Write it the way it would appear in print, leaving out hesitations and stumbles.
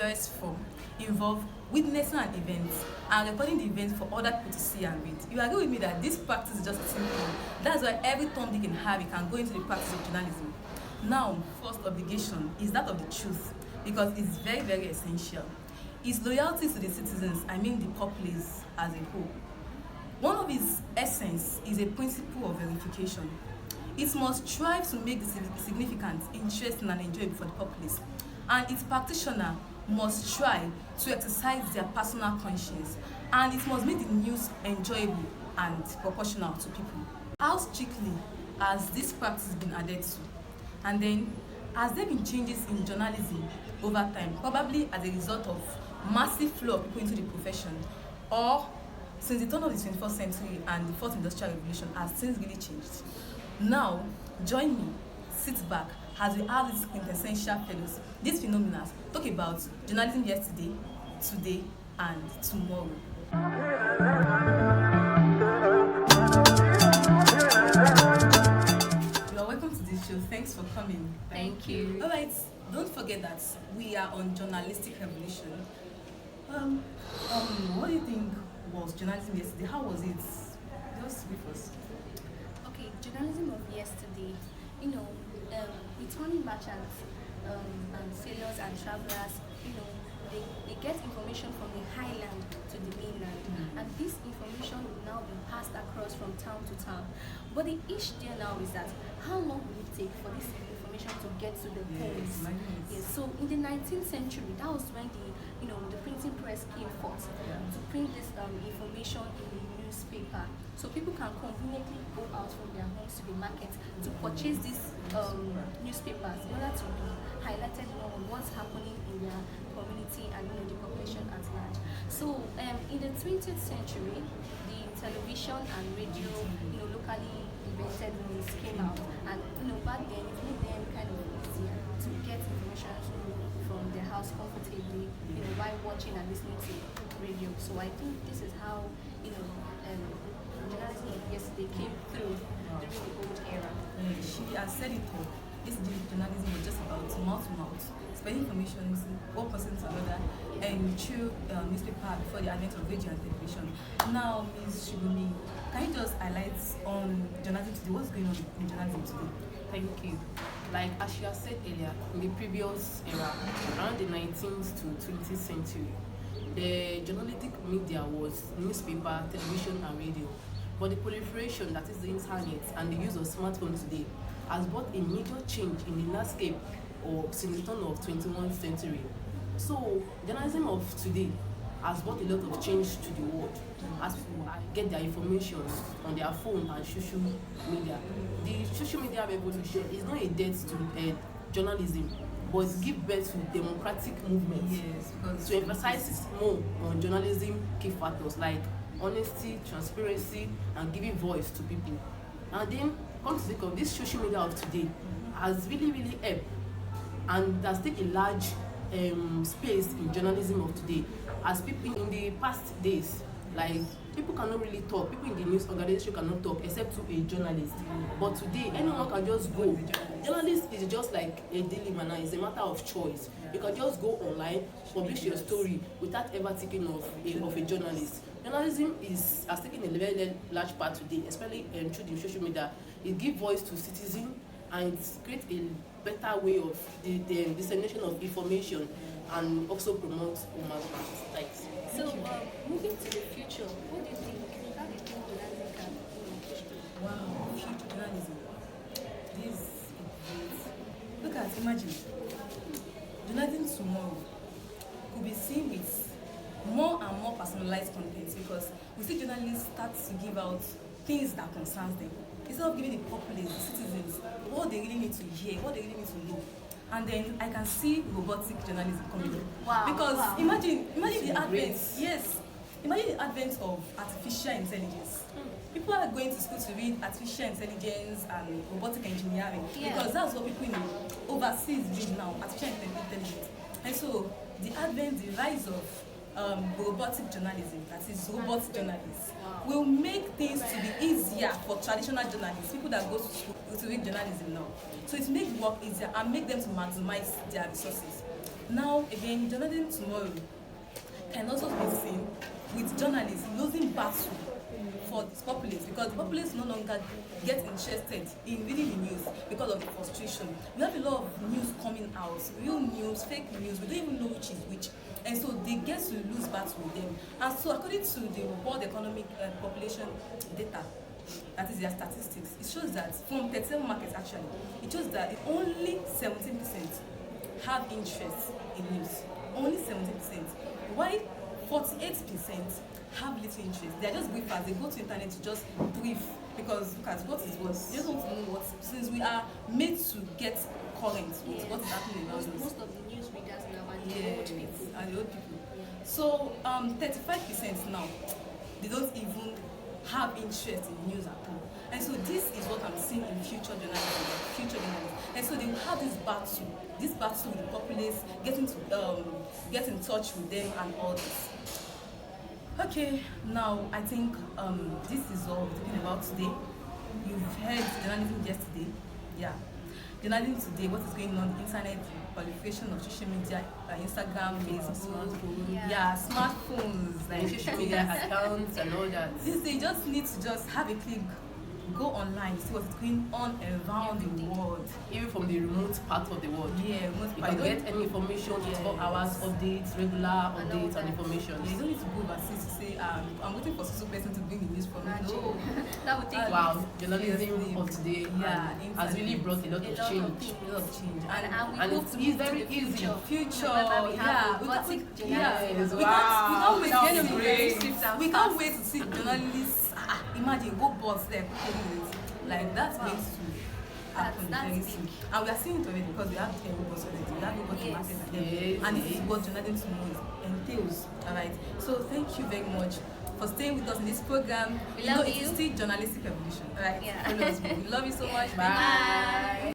journalists from involve witnessing an event and recording the event for other people to see and read. You agree with me that this practice is just simple. That's why every Tom, Dick and Harry can go into the practice of journalism. Now, first obligation is that of the truth, because it's very, very essential. It's loyalty to the citizens, I mean the populace as a whole. One of its essence is a principle of verification. It must strive to make the significant, interesting and enjoyable for the populace, and its practitioner must strive to exercise their personal conscience, and it must make the news enjoyable and proportional to people. How strictly has this practice been adhered to? And then, has there been changes in journalism over time, probably as a result of massive flow of people into the profession, or since the turn of the 21st century and the fourth industrial revolution, has things really changed? Now, join me, sit back, as we have these quintessential fellows, these phenomena, talk about journalism yesterday, today, and tomorrow. You are welcome to this show. Thanks for coming. Thank you. All right, don't forget that we are on journalistic revolution. What do you think was journalism yesterday? How was it? Just brief us. Okay, journalism of yesterday, returning merchants and sailors and travelers, they get information from the highland to the mainland, and this information will now be passed across from town to town. But the issue there now is that how long will it take for this information to get to the homes? Yes. So in the 19th century, that was when the printing press came forth to print this information in the newspaper, so people can conveniently go out from their homes to the market to purchase these newspapers in order to be highlighted more on what's happening in their community and the population at large. So in the 20th century, the television and radio, locally invented ones came out, and back then it made them kind of easier to get information from their house comfortably, while watching and listening to radio. So I think this is how journalism of yesterday came through during the old era. She has said it all. This journalism was just about mouth to mouth, spreading information one person to another, and through newspaper before the advent of radio and television. Now, Ms. Shibumi, can you just highlight on journalism today? What's going on in journalism today? Thank you. Like as you have said earlier, in the previous era, around the 19th to 20th century, the journalistic media was newspaper, television, and radio. But the proliferation, that is the internet, and the use of smartphones today, has brought a major change in the landscape since the turn of 21st century. So, journalism of today has brought a lot of change to the world as people get their information on their phone and social media. The social media revolution is not a death to journalism, but it gives birth to democratic movements. Yes, to emphasize more on journalism key factors like honesty, transparency, and giving voice to people. And then, come to think of this, social media of today has really, really helped and has taken a large space in journalism of today. As people in the past days, like people cannot really talk, people in the news organization cannot talk except to a journalist. But today, anyone can just go. Journalist is just like a daily manner, it's a matter of choice. You can just go online, publish your story without ever thinking of a journalist. Journalism has taken a very, very large part today, especially through the social media. It gives voice to citizens, and it creates a better way of the dissemination of information, and also promotes human rights. So, moving to the future, what do you think? How do you think journalism can push through? Wow, future journalism. This is great. Look at, imagine, journalism tomorrow could be seen with more and more personalized content, because we see journalists start to give out things that concerns them, instead of giving the populace, the citizens, what they really need to hear, what they really need to know. And then I can see robotic journalism coming up. Wow. Because imagine the advent, imagine the advent of artificial intelligence. People are going to school to read artificial intelligence and robotic engineering, because that's what people overseas read now, artificial intelligence. And so the rise of robotic journalism, that is robot journalists, will make things to be easier for traditional journalists, people that go to school to read journalism now. So it makes work easier and make them to maximize their resources. Now again, journalism tomorrow can also be seen with journalists losing battle for the populace, because the populace no longer get interested in reading the news because of the frustration. We have a lot of news coming out, real news, fake news, we don't even know which is which, and so they get to lose battle with them. And so according to the World Economic Population data, that is their statistics, it shows that from 37 markets actually, it shows that only 17% have interest in news. Only 17%. Why 48% have little interest? They are just briefers. They go to internet to just brief, because look at what is what. They just want to know what, since we are made to get current with what is happening around us. Most of the news readers now are the old people. And the old people. So 35% now, they don't even have interest in news at all. And so this is what I'm seeing in future journalism. And so they will have this battle with the populace, get in touch with them and all this. Okay, now I think this is all we're talking about today. You've heard journalism yesterday. Yeah. Journalism today, what is going on, internet, proliferation of social media, Instagram, Facebook, smartphones, like social media accounts and all that. They just need to just have a click, go online, see what's going on around the world. Even from the remote part of the world. Yeah, remote you part. can get any information, 24 hours updates, regular updates and information. You don't need to go overseas to say, I'm waiting for some person to bring the news from me. No. That would take wow, journalism of today has really brought a lot of change. And it's very easy. Future. Robotic journalism. We can't wait to see journalists. Imagine robots there cooking it. Like that's going to happen very soon. And we are seeing it already, because we have robots already. We have robots in market, and this is what journalism entails. Alright. So thank you very much for staying with us in this program. We love you. It's still journalistic evolution. Alright. Yeah. Follow us. We love you so much. Bye.